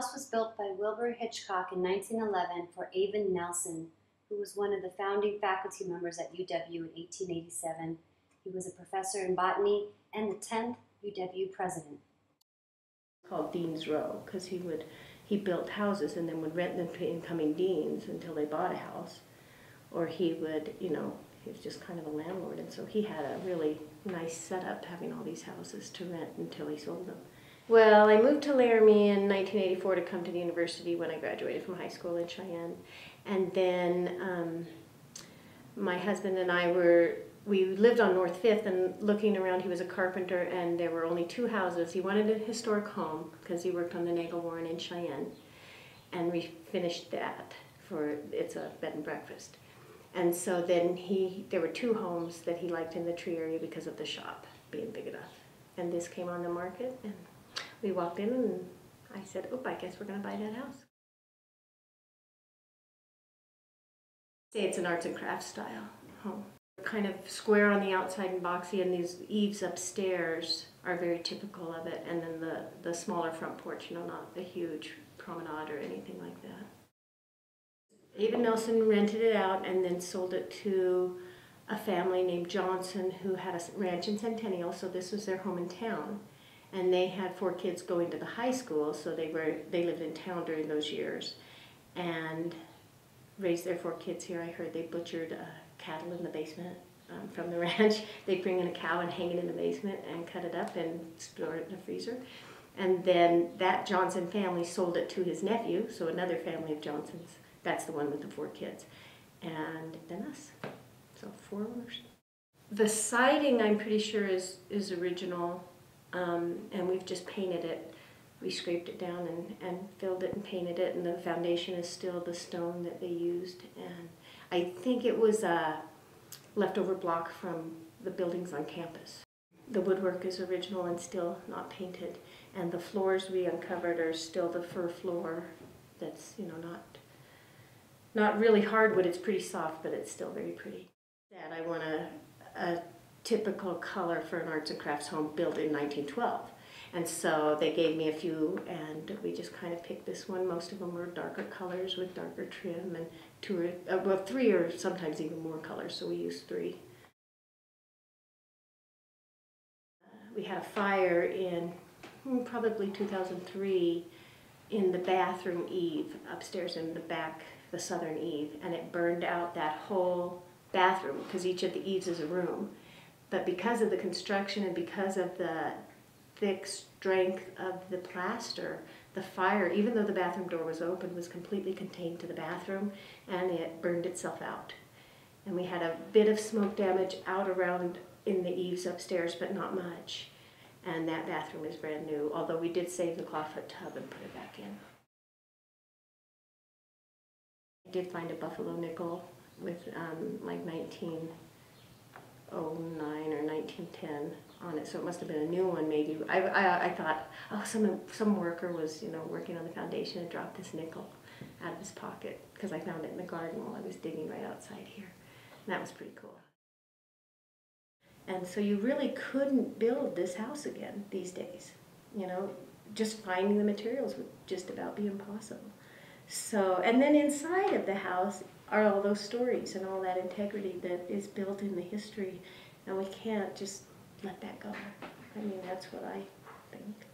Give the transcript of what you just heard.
house was built by Wilbur Hitchcock in 1911 for Aven Nelson, who was one of the founding faculty members at UW in 1887. He was a professor in botany and the 10th UW president. Called Dean's Row because he built houses and then would rent them to incoming deans until they bought a house, or he would, he was just kind of a landlord, and so he had a really nice setup having all these houses to rent until he sold them. Well, I moved to Laramie in 1984 to come to the university when I graduated from high school in Cheyenne, and then my husband and I we lived on North 5th, and looking around, he was a carpenter, and there were only 2 houses. He wanted a historic home because he worked on the Nagle Warren in Cheyenne, and we finished that it's a bed and breakfast. And so then there were 2 homes that he liked in the tree area because of the shop being big enough. And this came on the market, and we walked in, and I said, "Oh, I guess we're going to buy that house." Say it's an arts and crafts style home. Kind of square on the outside and boxy, and these eaves upstairs are very typical of it, and then the smaller front porch, not the huge promenade or anything like that. Aven Nelson rented it out and then sold it to a family named Johnson who had a ranch in Centennial, so this was their home in town. And they had 4 kids going to the high school, so they lived in town during those years and raised their 4 kids here. I heard they butchered cattle in the basement from the ranch. They bring in a cow and hang it in the basement and cut it up and store it in a freezer. And then that Johnson family sold it to his nephew, so another family of Johnsons. That's the one with the 4 kids. And then us. So 4 owners. The siding, I'm pretty sure, is original, and we've just painted it. We scraped it down and filled it and painted it, and the foundation is still the stone that they used. And I think it was a leftover block from the buildings on campus. The woodwork is original and still not painted, and the floors we uncovered are still the fir floor. That's not really hardwood. It's pretty soft, but it's still very pretty. I want a typical color for an arts and crafts home built in 1912. And so they gave me a few, and we just kind of picked this one. Most of them were darker colors with darker trim, and 3 or sometimes even more colors, so we used 3. We had a fire in probably 2003 in the bathroom eave upstairs in the back, the southern eave, and it burned out that whole bathroom because each of the eaves is a room. But because of the construction and because of the thick strength of the plaster, the fire, even though the bathroom door was open, was completely contained to the bathroom, and it burned itself out. And we had a bit of smoke damage out around in the eaves upstairs, but not much. And that bathroom is brand new, although we did save the clawfoot tub and put it back in. I did find a buffalo nickel with like 1909 or 1910 on it, so it must have been a new one maybe. I thought, oh, some worker was working on the foundation and dropped this nickel out of his pocket, because I found it in the garden while I was digging right outside here. And that was pretty cool. And so you really couldn't build this house again these days. Just finding the materials would just about be impossible. So, and then inside of the house are all those stories and all that integrity that is built in the history, and we can't just let that go. I mean, that's what I think.